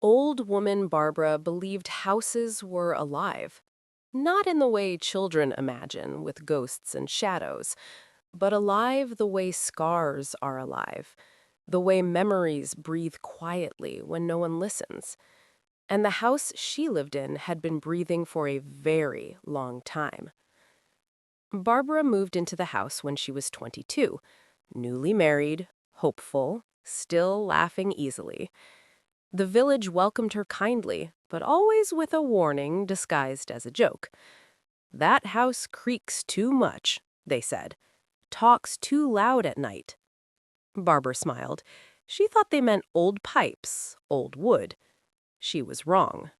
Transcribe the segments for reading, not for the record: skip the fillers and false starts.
Old woman Barbara believed houses were alive. Not in the way children imagine, with ghosts and shadows, but alive the way scars are alive, the way memories breathe quietly when no one listens. And the house she lived in had been breathing for a very long time. Barbara moved into the house when she was 22, newly married, hopeful, still laughing easily. The village welcomed her kindly, but always with a warning disguised as a joke. That house creaks too much, they said. Talks too loud at night. Barbara smiled. She thought they meant old pipes, old wood. She was wrong.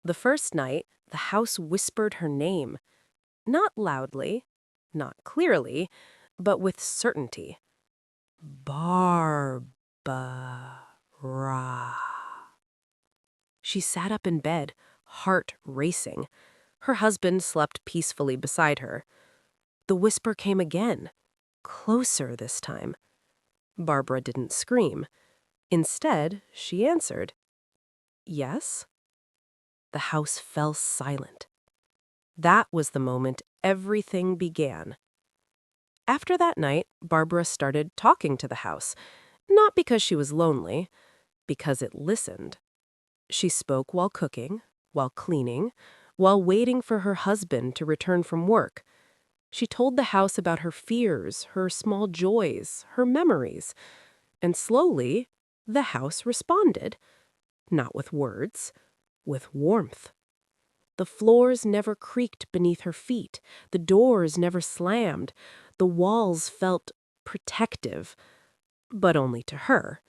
The first night, the house whispered her name. Not loudly, not clearly, but with certainty. Barbara. She sat up in bed, heart racing. Her husband slept peacefully beside her. The whisper came again, closer this time. Barbara didn't scream. Instead, she answered, "Yes?" The house fell silent. That was the moment everything began. After that night, Barbara started talking to the house, not because she was lonely, because it listened. She spoke while cooking, while cleaning, while waiting for her husband to return from work. She told the house about her fears, her small joys, her memories. And slowly, the house responded. Not with words, with warmth. The floors never creaked beneath her feet. The doors never slammed. The walls felt protective, but only to her.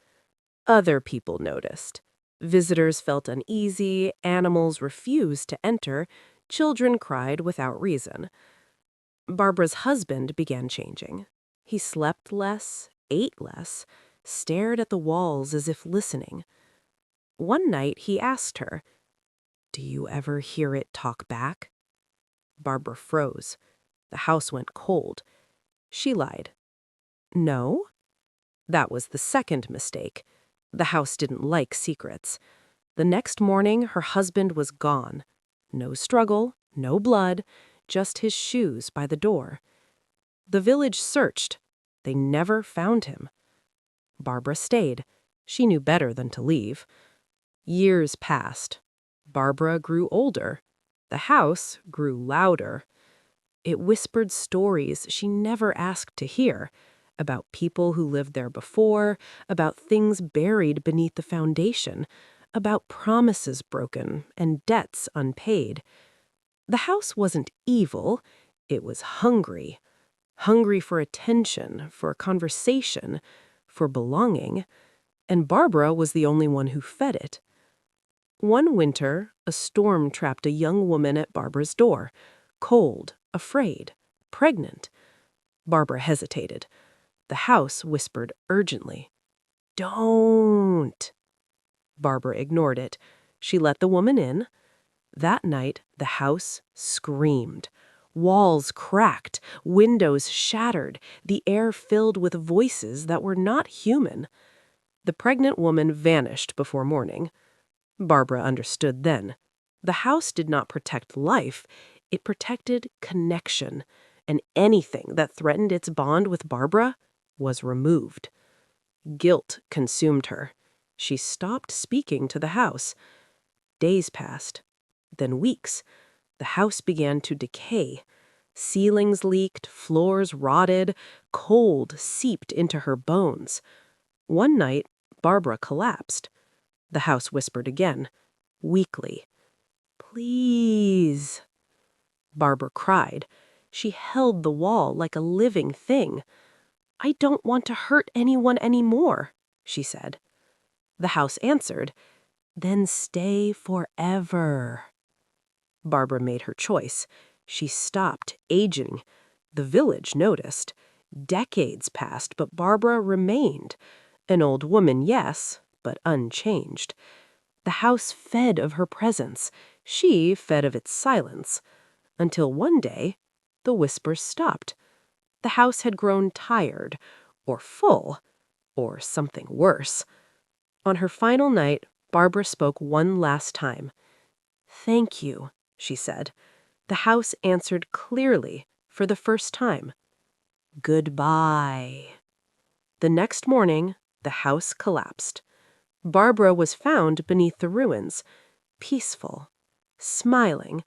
Other people noticed. Visitors felt uneasy, animals refused to enter, children cried without reason. Barbara's husband began changing. He slept less, ate less, stared at the walls as if listening. One night he asked her, "Do you ever hear it talk back?" Barbara froze. The house went cold. She lied. No? That was the second mistake. The house didn't like secrets. The next morning, her husband was gone. No struggle, no blood, just his shoes by the door. The village searched. They never found him. Barbara stayed. She knew better than to leave. Years passed. Barbara grew older. The house grew louder. It whispered stories she never asked to hear, about people who lived there before, about things buried beneath the foundation, about promises broken and debts unpaid. The house wasn't evil, it was hungry. Hungry for attention, for conversation, for belonging, and Barbara was the only one who fed it. One winter, a storm trapped a young woman at Barbara's door, cold, afraid, pregnant. Barbara hesitated. The house whispered urgently, "Don't." Barbara ignored it. She let the woman in. That night, the house screamed. Walls cracked, windows shattered, the air filled with voices that were not human. The pregnant woman vanished before morning. Barbara understood then. The house did not protect life, it protected connection, and anything that threatened its bond with Barbara was removed. Guilt consumed her. She stopped speaking to the house. Days passed, then weeks. The house began to decay. Ceilings leaked, floors rotted, cold seeped into her bones. One night, Barbara collapsed. The house whispered again, weakly, "Please." Barbara cried. She held the wall like a living thing. "I don't want to hurt anyone anymore," she said. The house answered, "Then stay forever." Barbara made her choice. She stopped aging. The village noticed. Decades passed, but Barbara remained. An old woman, yes, but unchanged. The house fed of her presence. She fed of its silence. Until one day, the whispers stopped. The house had grown tired, or full, or something worse. On her final night, Barbara spoke one last time. "Thank you," she said. The house answered clearly for the first time. "Goodbye." The next morning, the house collapsed. Barbara was found beneath the ruins, peaceful, smiling,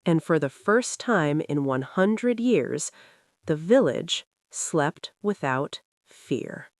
and for the first time in 100 years, the village slept without fear.